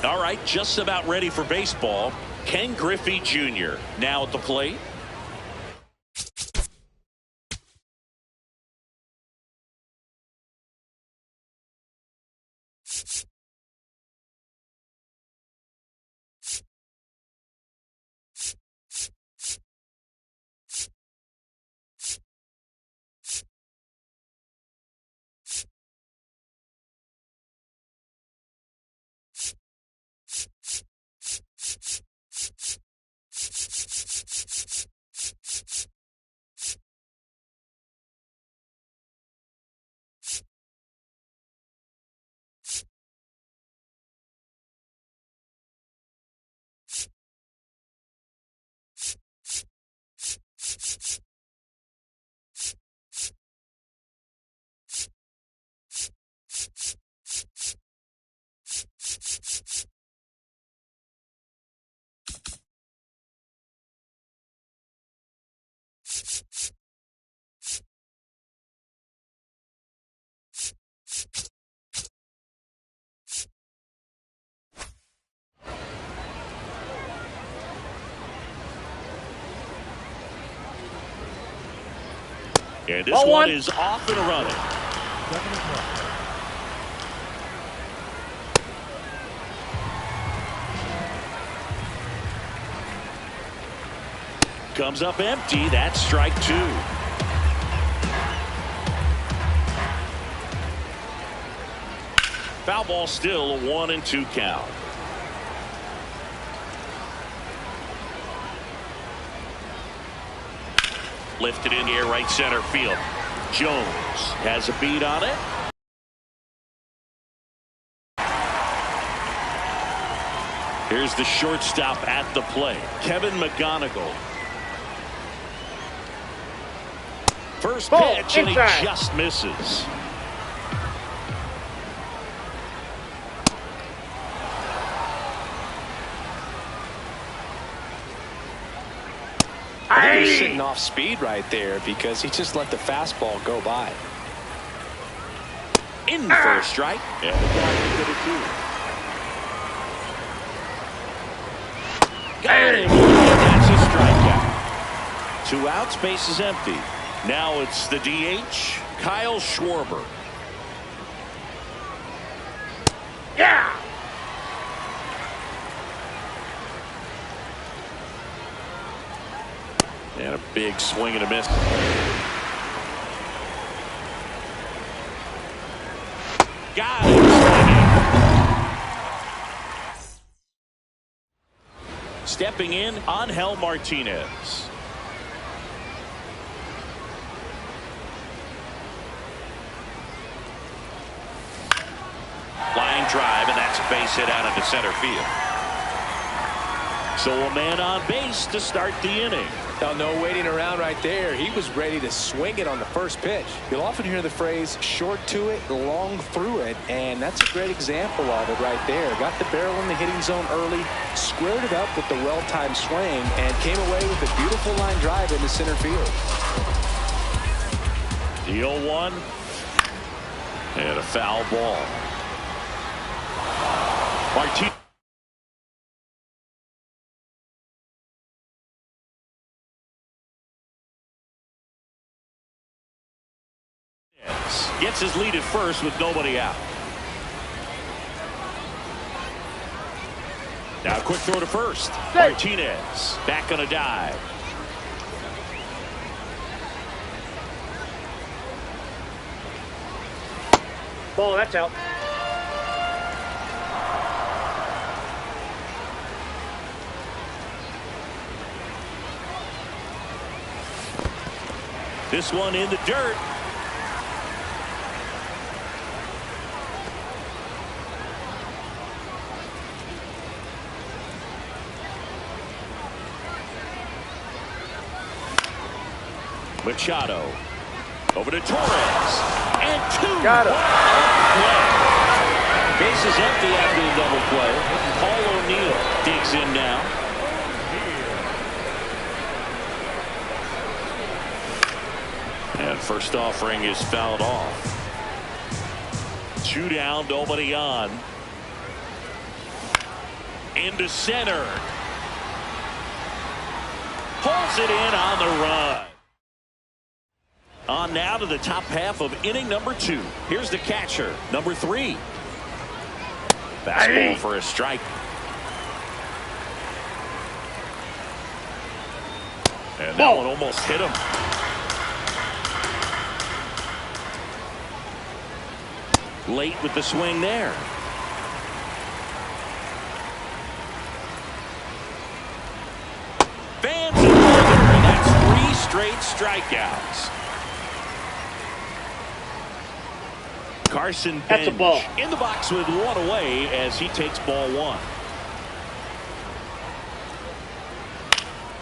All right, just about ready for baseball. Ken Griffey Jr. now at the plate. And this one is off and running. Comes up empty. That's strike two. Foul ball, still a 1-2 count. Lifted in the air, right center field. Jones has a beat on it. Here's the shortstop at the plate, Kevin McGonigal. First pitch, and he just misses. He's sitting off speed right there because he just let the fastball go by. In for a strike. And the guy did it too. Got him. That's a strikeout. 2 outs, base is empty. Now it's the DH, Kyle Schwarber. Yeah. And a big swing and a miss. Got it. Stepping in, Angel Martinez. Line drive, and that's a base hit out into center field. So a man on base to start the inning. Now, no waiting around right there. He was ready to swing it on the first pitch. You'll often hear the phrase short to it, long through it, and that's a great example of it right there. Got the barrel in the hitting zone early, squared it up with the well-timed swing, and came away with a beautiful line drive into center field. The 0-1 and a foul ball. Martinez. Gets his lead at first with nobody out. Now a quick throw to first. Martinez back on a dive. Ball, that's out. This one in the dirt. Machado over to Torres, and 2. Got him. Bases empty after the double play. Paul O'Neill digs in now. And first offering is fouled off. 2 down, nobody on. into center. Pulls it in on the run. On now to the top half of inning number 2. Here's the catcher, number 3. Fastball for a strike. And that one almost hit him. Late with the swing there. Fans and weather, and that's 3 straight strikeouts. Carson That's a ball. Bench in the box with 1 away as he takes ball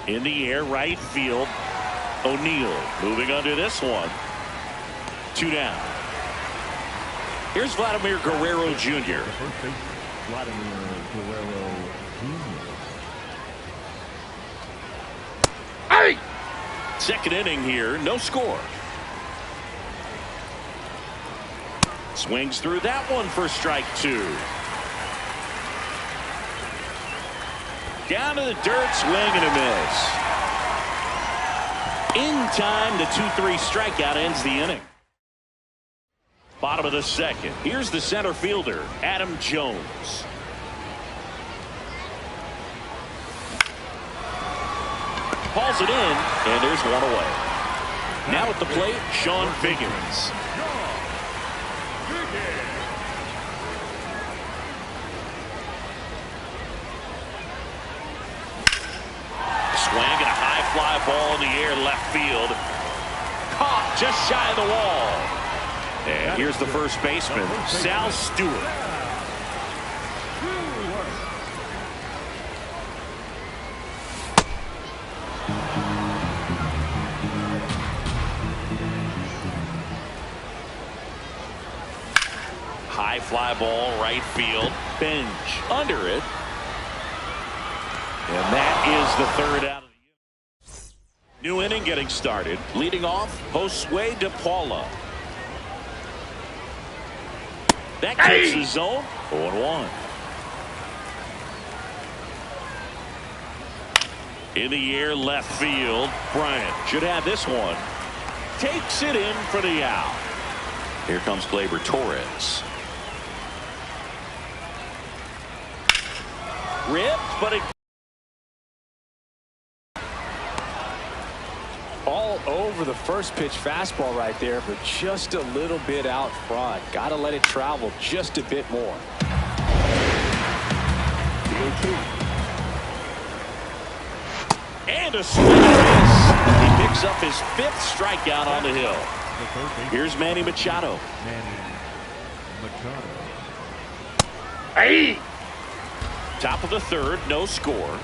1. In the air, right field. O'Neill moving under this one. 2 down. Here's Vladimir Guerrero Jr. Vladimir Guerrero Jr. Hey! Second inning here, no score. Swings through that one for strike 2. Down to the dirt, swing and a miss. In time, the 2-3 strikeout ends the inning. Bottom of the second. Here's the center fielder, Adam Jones. Hauls it in, and there's 1 away. Now at the plate, Sean Figgins. Swing and a high fly ball in the air left field. Caught just shy of the wall. And here's the first baseman, Sal Stewart. High fly ball right field. Bench under it. And that is the 3rd out of the inning. New inning getting started. Leading off, Josue De Paula. That takes the zone. 0-1. In the air, left field. Bryant should have this one. Takes it in for the out. Here comes Gleyber Torres. Ripped, but it all over the first pitch fastball right there, but just a little bit out front. Got to let it travel just a bit more. And a swing and a miss. He picks up his 5th strikeout on the hill. Here's Manny Machado. Hey! Top of the 3rd, no score.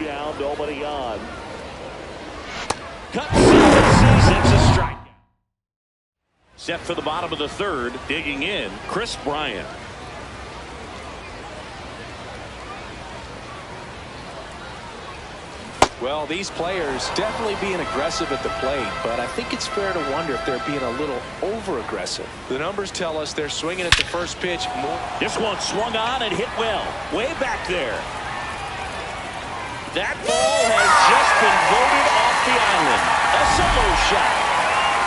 Down, nobody on. Cut sees it's a strike. Set for the bottom of the 3rd, digging in, Chris Bryant. Well, these players definitely being aggressive at the plate, but I think it's fair to wonder if they're being a little over-aggressive. The numbers tell us they're swinging at the first pitch more. This one swung on and hit well, way back there. That ball has just been voted off the island. A solo shot.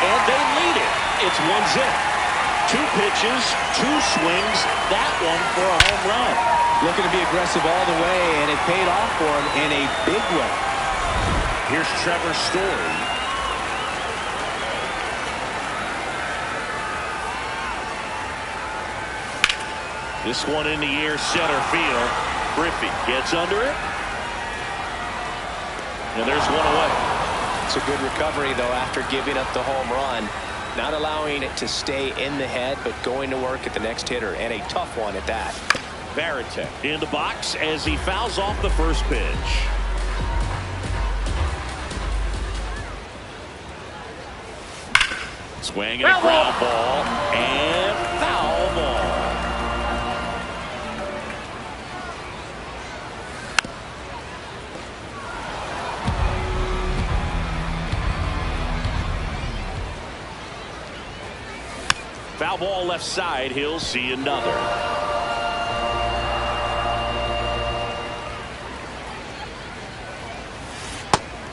And they lead it. It's 1-0. 2 pitches, 2 swings. That one for a home run. Looking to be aggressive all the way, and it paid off for him in a big way. Here's Trevor Story. This one in the air, center field. Griffey gets under it. And there's 1 away. It's a good recovery, though, after giving up the home run. Not allowing it to stay in the head, but going to work at the next hitter, and a tough one at that. Varitek in the box as he fouls off the first pitch. Swing and a ground ball. And foul ball. Foul ball left side. He'll see another.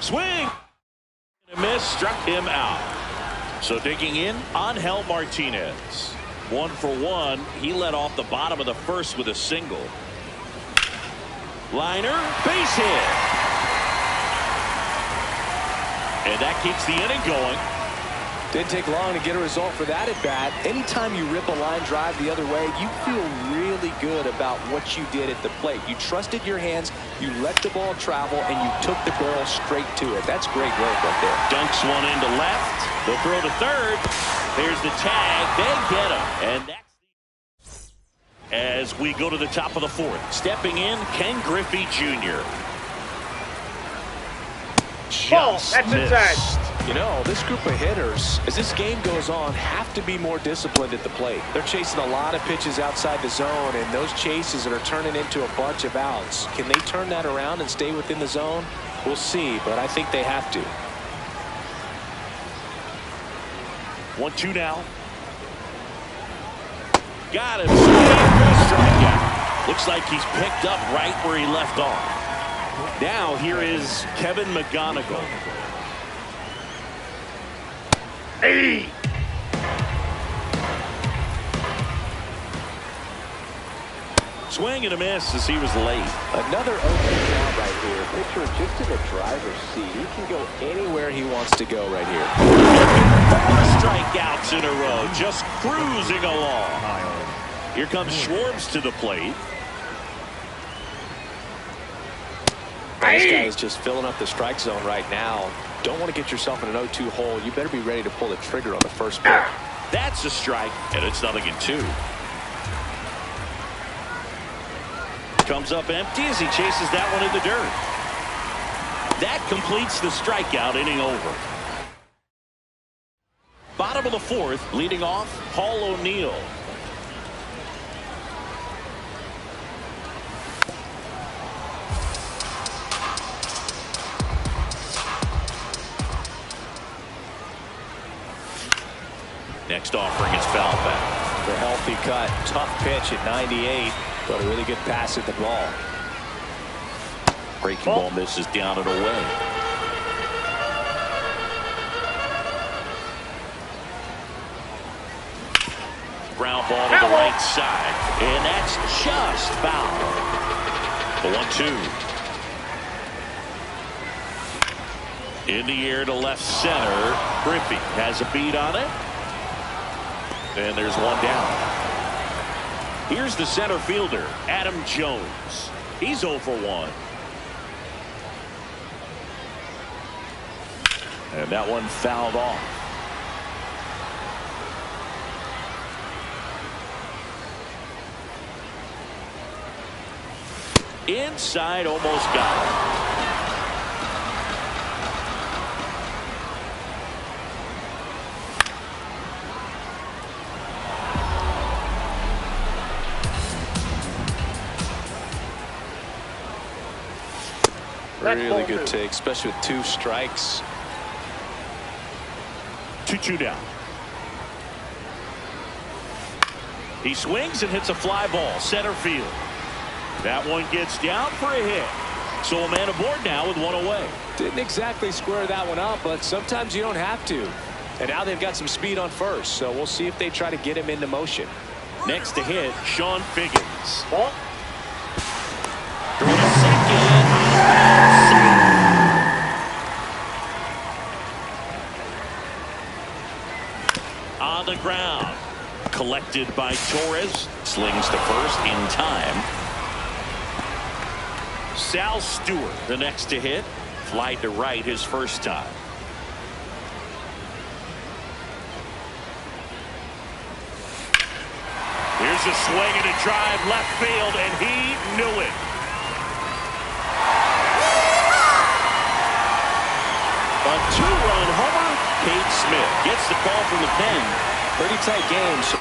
Swing. A miss, struck him out. So digging in, Angel Martinez. 1 for 1. He led off the bottom of the first with a single. Liner, base hit. And that keeps the inning going. Didn't take long to get a result for that at bat. Anytime you rip a line drive the other way, you feel really good about what you did at the plate. You trusted your hands, you let the ball travel, and you took the barrel straight to it. That's great work right there. Dunks one into left. They'll throw to third. There's the tag. They get him. And that's as we go to the top of the fourth. Stepping in, Ken Griffey Jr. Just that's missed. inside. You know, this group of hitters, as this game goes on, have to be more disciplined at the plate. They're chasing a lot of pitches outside the zone, and those chases are turning into a bunch of outs. Can they turn that around and stay within the zone? We'll see, but I think they have to. 1-2 now. Got him. Strikeout. Looks like he's picked up right where he left off. Now here is Kevin McGonigal. Hey! Swing and a miss as he was late. Another open job right here. Pitcher just in the driver's seat. He can go anywhere he wants to go right here. 4 strikeouts in a row, just cruising along. Here comes Schwartz to the plate. This guy is just filling up the strike zone right now. Don't want to get yourself in an 0-2 hole. You better be ready to pull the trigger on the first pitch. That's a strike, and it's 0-2. Comes up empty as he chases that one in the dirt. That completes the strikeout, inning over. Bottom of the fourth, leading off, Paul O'Neill. Next offering is foul back. The healthy cut. Tough pitch at 98, but a really good pass at the ball. Breaking ball misses down and away. Ground ball to the right side, and that's just foul. The 1-2. In the air to left center. Griffey has a beat on it. And there's one down. Here's the center fielder, Adam Jones. He's 0 for 1. And that one fouled off. Inside, almost got it. Really good take, especially with 2 strikes. 2-2 down. He swings and hits a fly ball, center field. That one gets down for a hit. So a man aboard now with 1 away. Didn't exactly square that one up, but sometimes you don't have to. And now they've got some speed on first, so we'll see if they try to get him into motion. Next to hit, Sean Figgins. Ball. Throw to second. On the ground. Collected by Torres. Slings to first in time. Sal Stewart, the next to hit. Fly to right his first time. Here's a swing and a drive left field, and he knew it. A 2-run homer. Cade Smith gets the call from the pen. Pretty tight game. So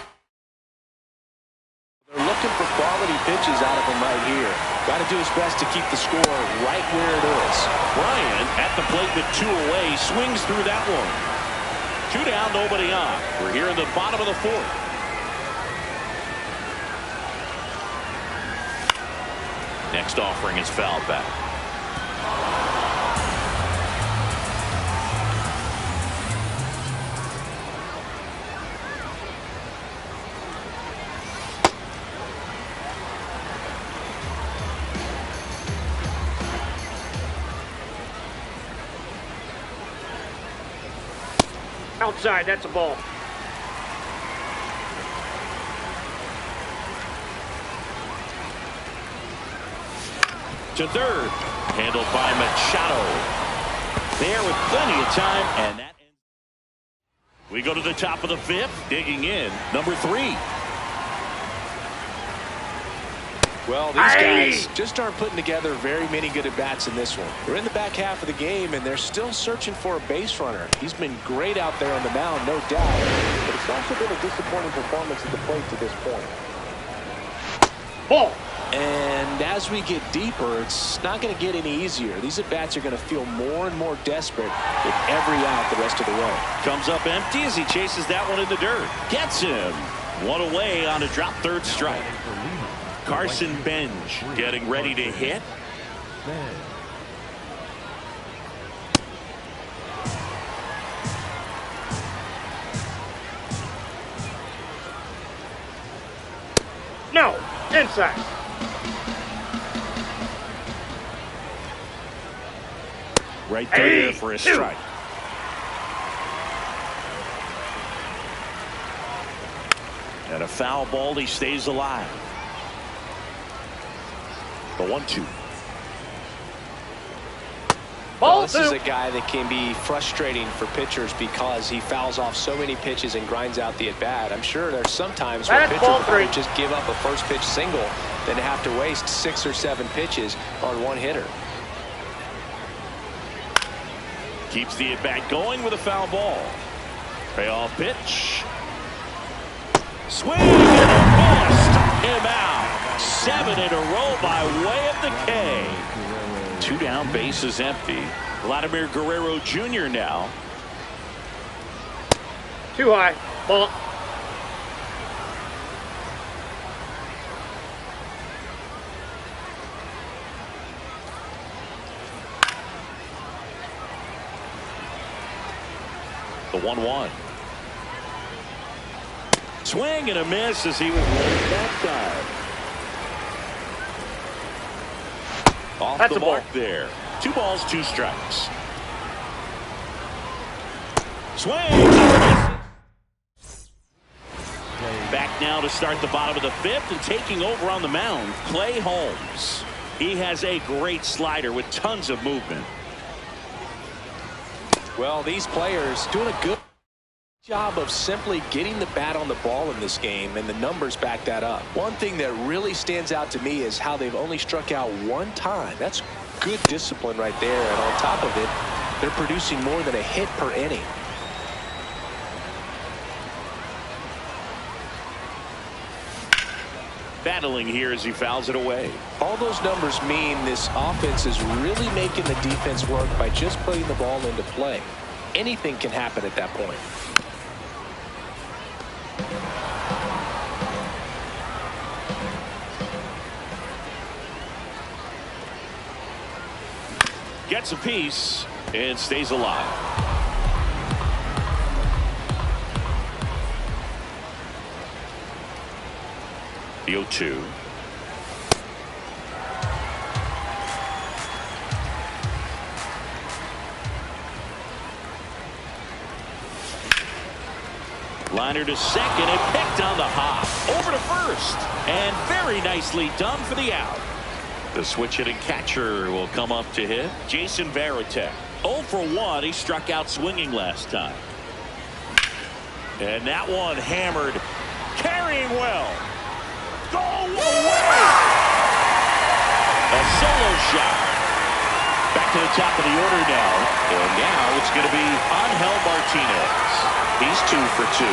they're looking for quality pitches out of him right here. Got to do his best to keep the score right where it is. Bryant at the plate with 2 away, swings through that one. 2 down, nobody on. We're here in the bottom of the fourth. Next offering is fouled back. Outside, that's a ball. To third. Handled by Machado. There with plenty of time, and that ends. We go to the top of the fifth. Digging in, number 3. Well, these guys just aren't putting together very many good at-bats in this one. We're in the back half of the game, and they're still searching for a base runner. He's been great out there on the mound, no doubt, but it's also been a disappointing performance at the plate to this point. Ball. And as we get deeper, it's not going to get any easier. These at-bats are going to feel more and more desperate with every out the rest of the way. Comes up empty as he chases that one in the dirt. Gets him. One away on a drop third strike. Carson Bench getting ready to hit. No. Inside. Right there for a strike. And a foul ball. He stays alive. The 1-2. Well, this is a guy that can be frustrating for pitchers because he fouls off so many pitches and grinds out the at-bat. I'm sure there's some times where pitchers would probably just give up a first pitch single than to have to waste 6 or 7 pitches on one hitter. Keeps the at-bat going with a foul ball. Payoff pitch. Swing and a bust. Him out. 7 in a row by way of the K. 2 down, bases empty. Vladimir Guerrero Jr. now. Too high. Ball. The 1-1. Swing and a miss as he was late that time. Off That's the a ball. mark there. 2 balls, 2 strikes. Swing. Back now to start the bottom of the 5th, and taking over on the mound, Clay Holmes. He has a great slider with tons of movement. Well, these players doing a good job of simply getting the bat on the ball in this game, and the numbers back that up. One thing that really stands out to me is how they've only struck out 1 time. That's good discipline right there, and on top of it, they're producing more than a hit per inning. Battling here as he fouls it away. All those numbers mean this offense is really making the defense work by just putting the ball into play. Anything can happen at that point. Gets a piece and stays alive. The 0-2. Liner to second and picked on the hop. Over to first. And very nicely done for the out. The switch hitting catcher will come up to hit. Jason Varitek. 0 for 1. He struck out swinging last time. And that one hammered. Carrying well. Go away. A solo shot. Back to the top of the order now. And now it's going to be Angel Martinez. He's 2 for 2.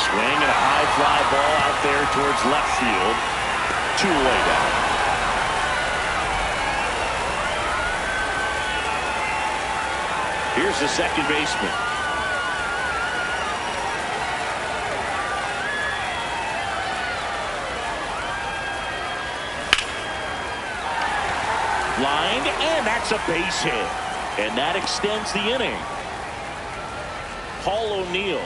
Swing and a high fly ball out there towards left field. 2 away down. Here's the second baseman. And that's a base hit. And that extends the inning. Paul O'Neill.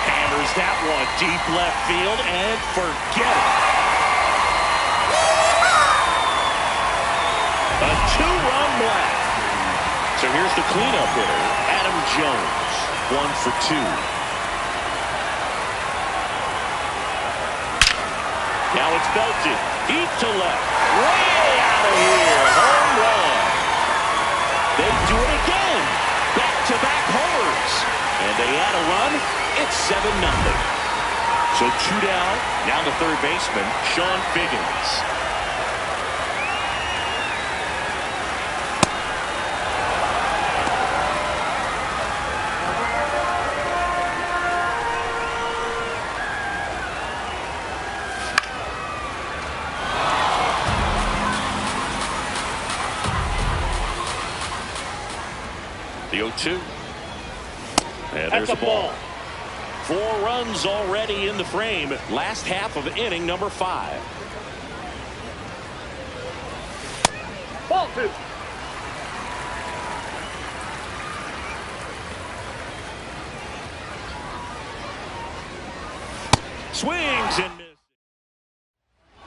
Hammers that one deep left field and forget it. A two-run blast. So here's the cleanup hitter, Adam Jones, 1 for 2. Now it's belted deep to left, way out of here, home run. They do it again, back-to-back homers, and they add a run. It's 7-0. So 2 down. Now the third baseman, Sean Figgins. The 0-2. And there's a ball. 4 runs already in the frame. Last half of inning number 5. Ball 2. Swings and misses.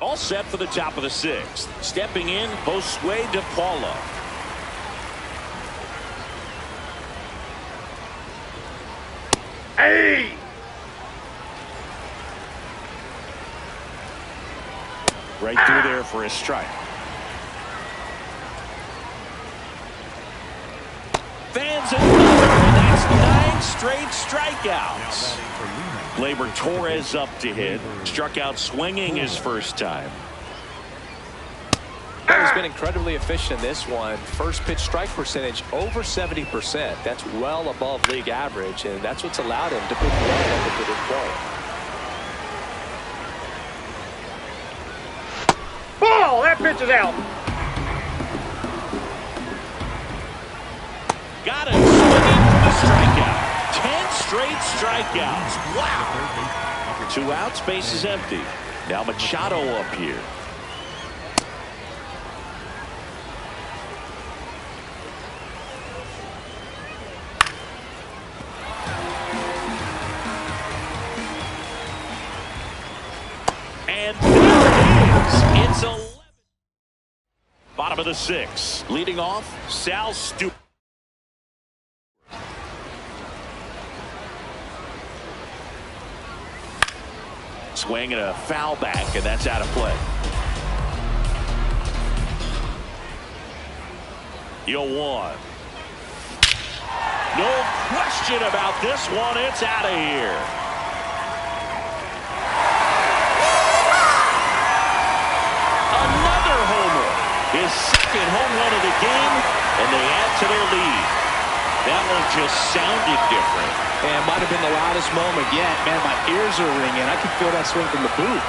All set for the top of the 6th. Stepping in, Josue De Paula. Hey! Right through there for a strike. Fans another, and that's 9 straight strikeouts. Gleyber Torres up to hit. Struck out swinging his first time. He's been incredibly efficient in this one. First pitch strike percentage over 70%. That's well above league average, and that's what's allowed him to put one over to this point. Ball! That pitch is out. Got him swinging for the strikeout. 10 straight strikeouts. Wow. 2 outs, base is empty. Now Machado up here. And there it is. It's 11. Bottom of the 6th. Leading off, Sal Stewart. Swing and a foul back, and that's out of play. 0-1. No question about this one. It's out of here. Another homer. His second home run of the game, and they add to their lead. That one just sounded different. And it might have been the loudest moment yet. Man, my ears are ringing. I can feel that swing from the booth.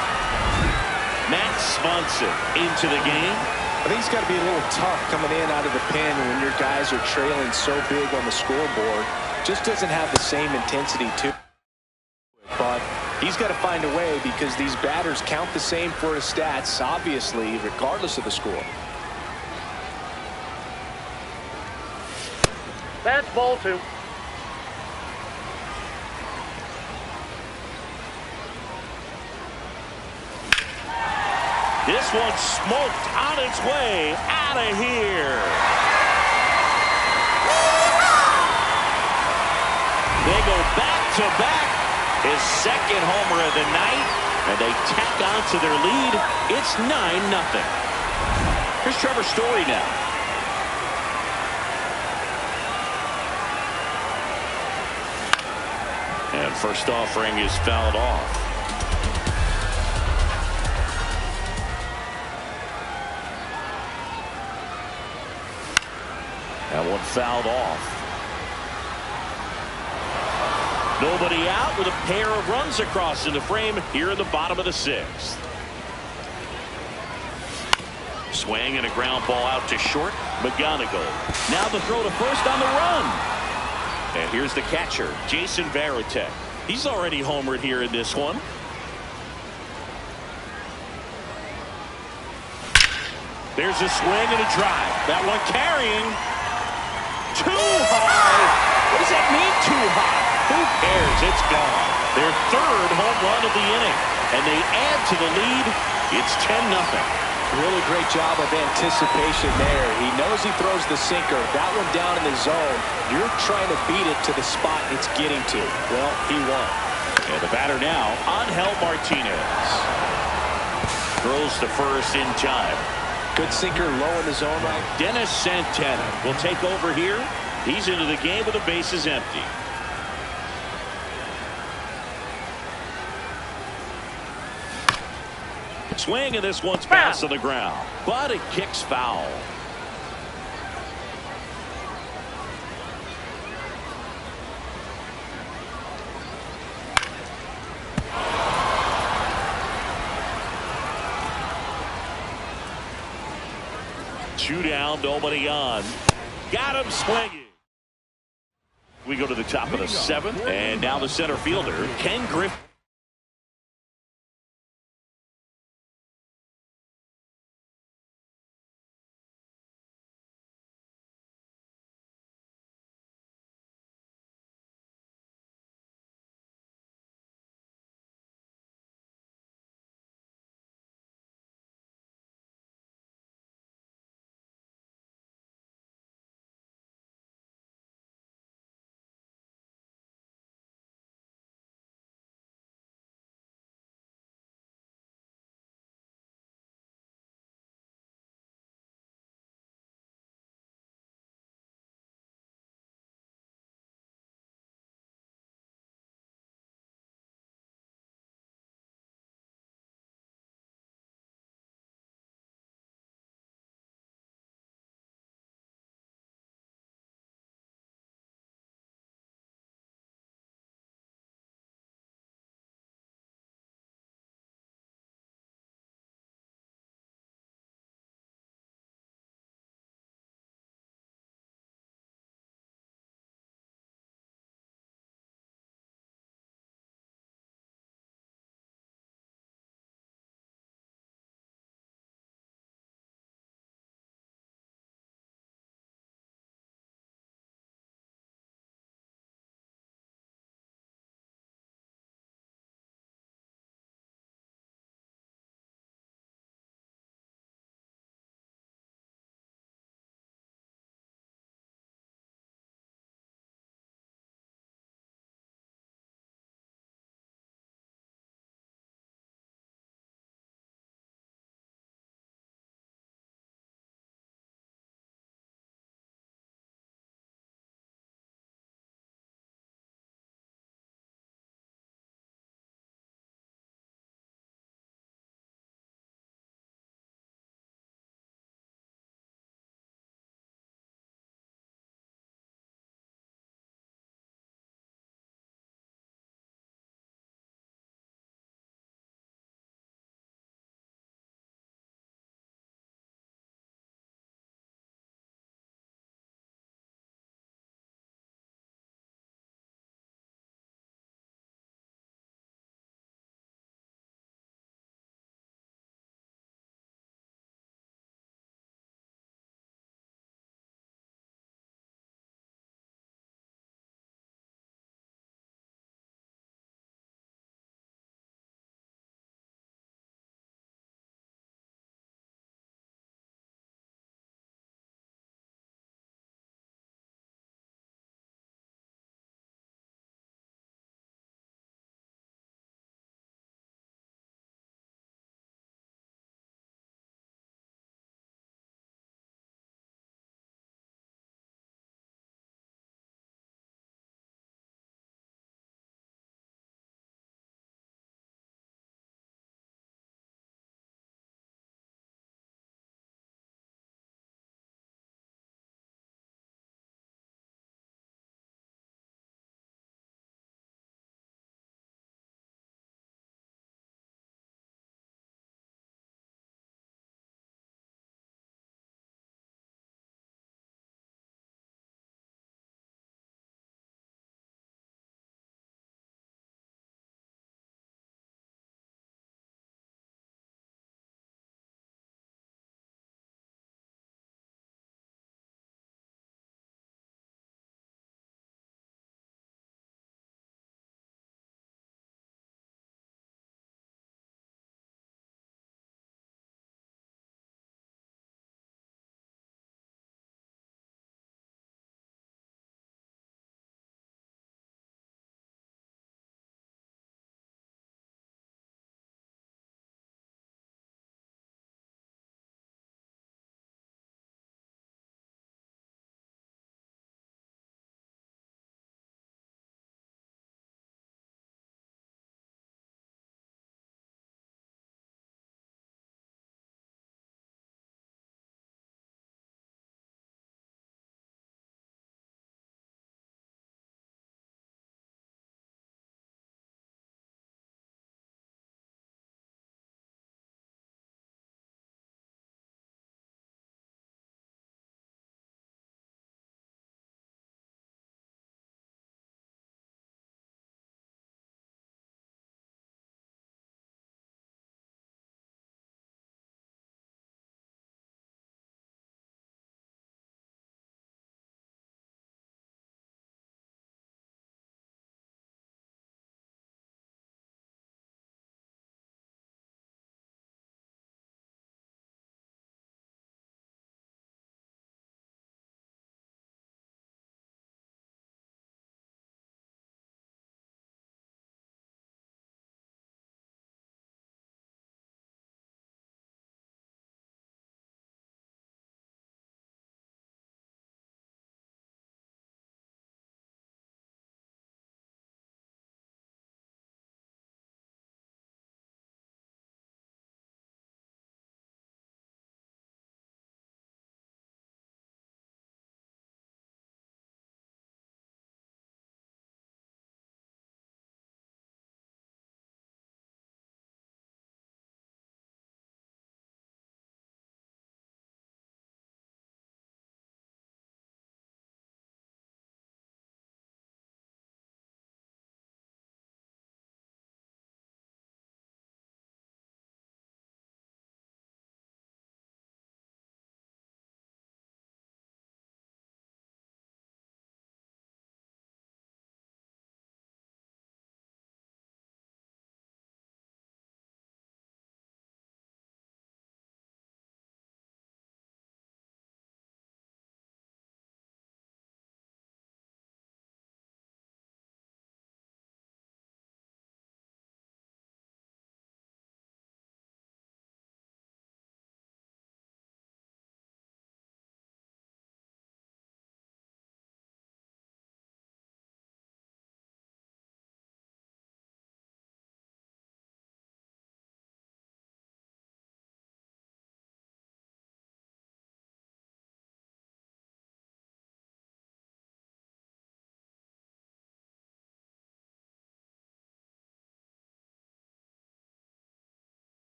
Matt Swanson into the game. I think it's got to be a little tough coming in out of the pen when your guys are trailing so big on the scoreboard. Just doesn't have the same intensity to it. But he's got to find a way because these batters count the same for his stats, obviously, regardless of the score. That's ball 2. This one smoked on its way out of here. They go back-to-back. His second homer of the night, and they tack on to their lead. It's 9-0. Here's Trevor Story now. And first offering is fouled off. That one fouled off. Nobody out with a pair of runs across in the frame here in the bottom of the 6th. Swing and a ground ball out to short. McGonigal. Now the throw to first on the run. And here's the catcher, Jason Varitek. He's already homered here in this one. There's a swing and a drive. That one carrying. Too high. What does that mean, too high? Who cares? It's gone. Their third home run of the inning. And they add to the lead. It's 10-0. Really great job of anticipation there. He knows he throws the sinker. That one down in the zone. You're trying to beat it to the spot it's getting to. Well, he won. And the batter now, Angel Martinez. Throws to first in time. Good sinker low in the zone right. Dennis Santana will take over here. He's into the game with the bases empty. Swing, and this one's bounced to the ground, but it kicks foul. Two down, nobody on. Got him swinging. We go to the top of the seventh, and now the center fielder, Ken Griffey.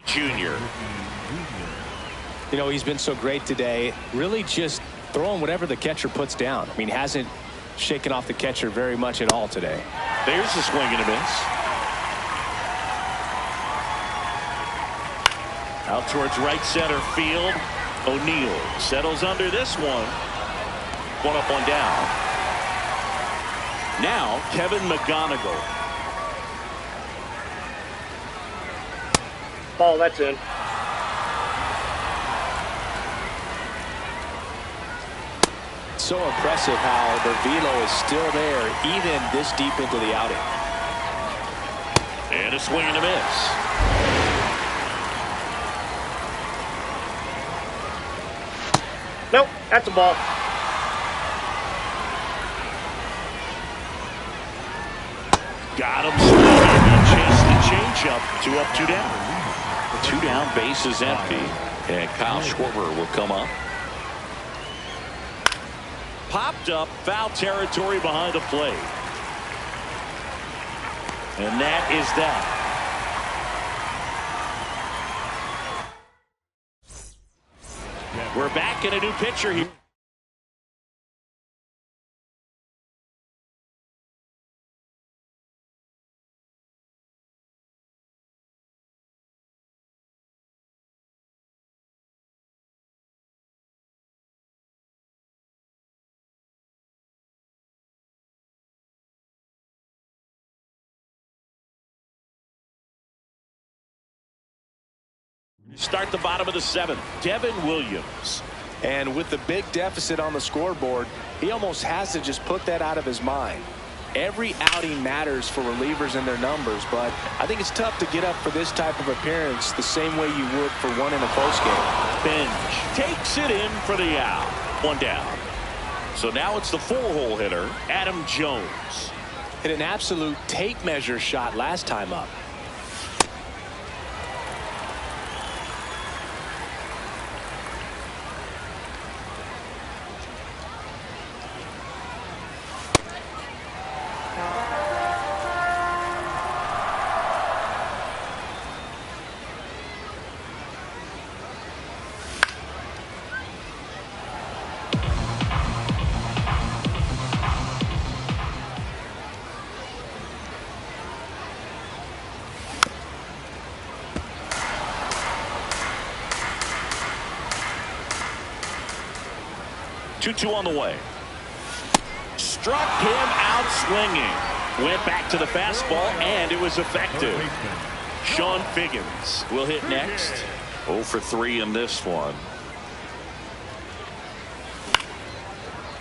Junior. You know, he's been so great today. Really just throwing whatever the catcher puts down. I mean, hasn't shaken off the catcher very much at all today. There's a swing and a miss. Out towards right center field. O'Neill settles under this one. One up, one down. Now Kevin McGonigal. Ball, that's in. So impressive how the velo is still there even this deep into the outing. And a swing and a miss. Nope, that's a ball. Got him swinging and chased the changeup. 2 up, 2 down. 2 down, base is empty. And Kyle Schwarber will come up. Popped up, foul territory behind the plate. And that is that. We're back in a new pitcher here. Start the bottom of the 7th. Devin Williams. And with the big deficit on the scoreboard, he almost has to just put that out of his mind. Every outing matters for relievers and their numbers, but I think it's tough to get up for this type of appearance the same way you would for one in a close game. Bench takes it in for the out. 1 down. So now it's the 4-hole hitter, Adam Jones. Hit an absolute tape measure shot last time up. Two on the way. Struck him out swinging. Went back to the fastball, and it was effective. Sean Figgins will hit next. 0 for 3 in this one.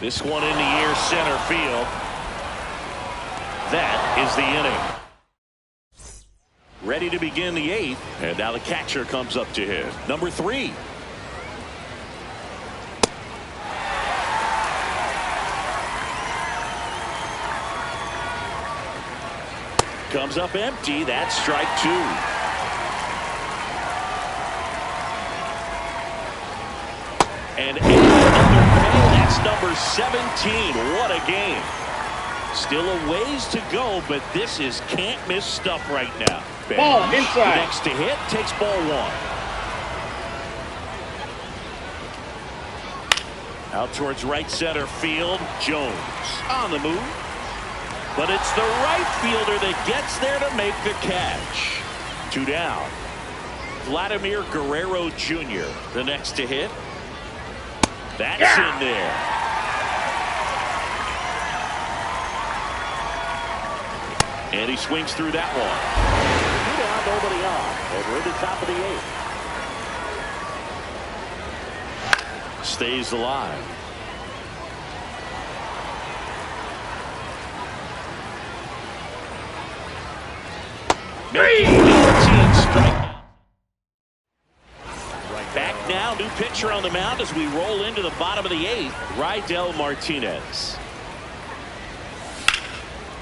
This one in the air, center field. That is the inning. Ready to begin the 8th, and now the catcher comes up to hit. Number 3. Comes up empty. That's strike 2. And another pay. That's number 17. What a game. Still a ways to go, but this is can't miss stuff right now. Ball inside. Next to hit, takes ball 1. Out towards right center field. Jones on the move. But it's the right fielder that gets there to make the catch. 2 down. Vladimir Guerrero Jr. the next to hit. That's in there. And he swings through that one. 2 down, nobody on. And we're at the top of the 8th. Stays alive. Back now, new pitcher on the mound as we roll into the bottom of the 8th. Rydell Martinez.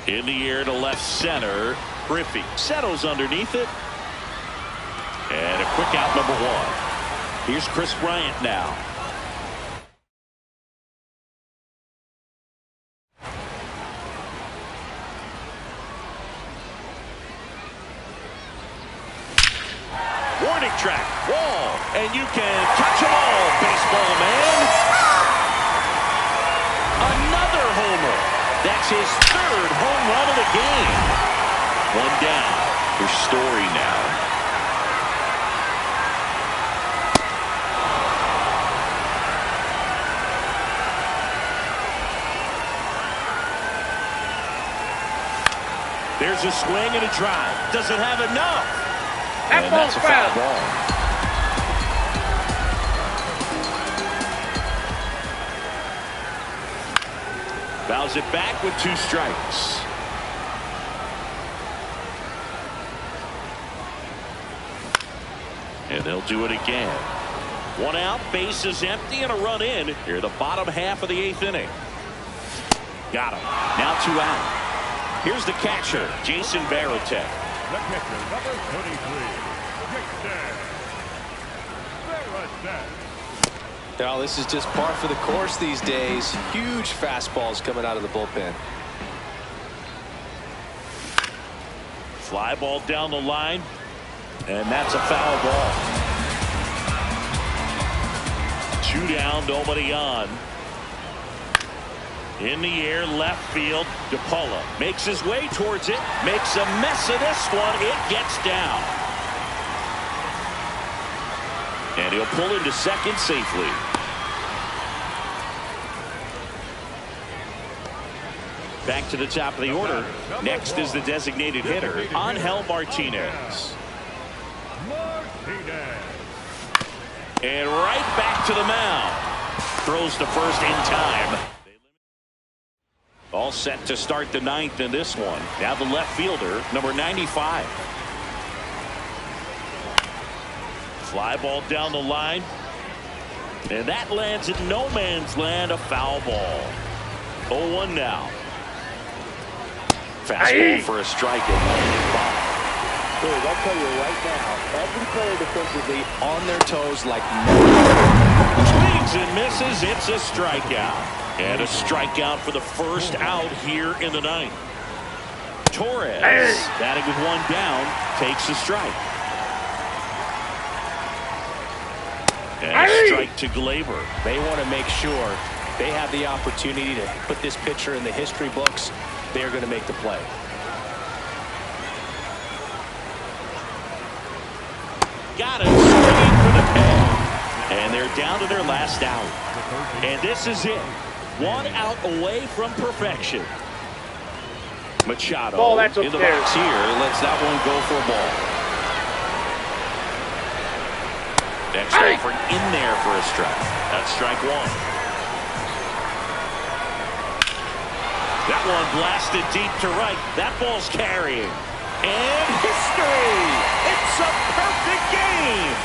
In the air to left center. Griffey settles underneath it. And a quick out, number 1. Here's Chris Bryant now. Warning And you can catch them all, baseball man. Another homer. That's his third home run of the game. One down for Story now. There's a swing and a drive. Doesn't have enough. That ball's that's a foul foul. ball. Fouls it back with 2 strikes. And they'll do it again. 1 out, bases empty, and a run in here the bottom half of the 8th inning. Got him. Now 2 out. Here's the catcher, Jason Varitek. The catcher, number 23, Jason Varitek. Now, this is just par for the course these days. Huge fastballs coming out of the bullpen. Fly ball down the line, and that's a foul ball. 2 down, nobody on. In the air, left field. DePaula makes his way towards it. Makes a mess of this one. It gets down. And he'll pull into second safely. Back to the top of the order. Next is the designated hitter, Angel Martinez. And right back to the mound. Throws to first in time. All set to start the 9th in this one. Now the left fielder, number 95. Fly ball down the line. And that lands in no man's land, a foul ball. 0-1 now. Fastball for a strike and landed by. I'll tell you right now, every player defensively on their toes like Swings and misses. It's a strikeout. And a strikeout for the first out here in the 9th. Torres, batting with 1 down, takes a strike. And a strike to Gleyber. They want to make sure they have the opportunity to put this pitcher in the history books. They're going to make the play. Got it. Swinging for the peg. And they're down to their last out. And this is it. 1 out away from perfection. Machado Ball, that's in the upstairs. box here. Lets that one go for a ball. Next over in there for a strike. That's strike 1. That one blasted deep to right. That ball's carrying. And history. It's a perfect game.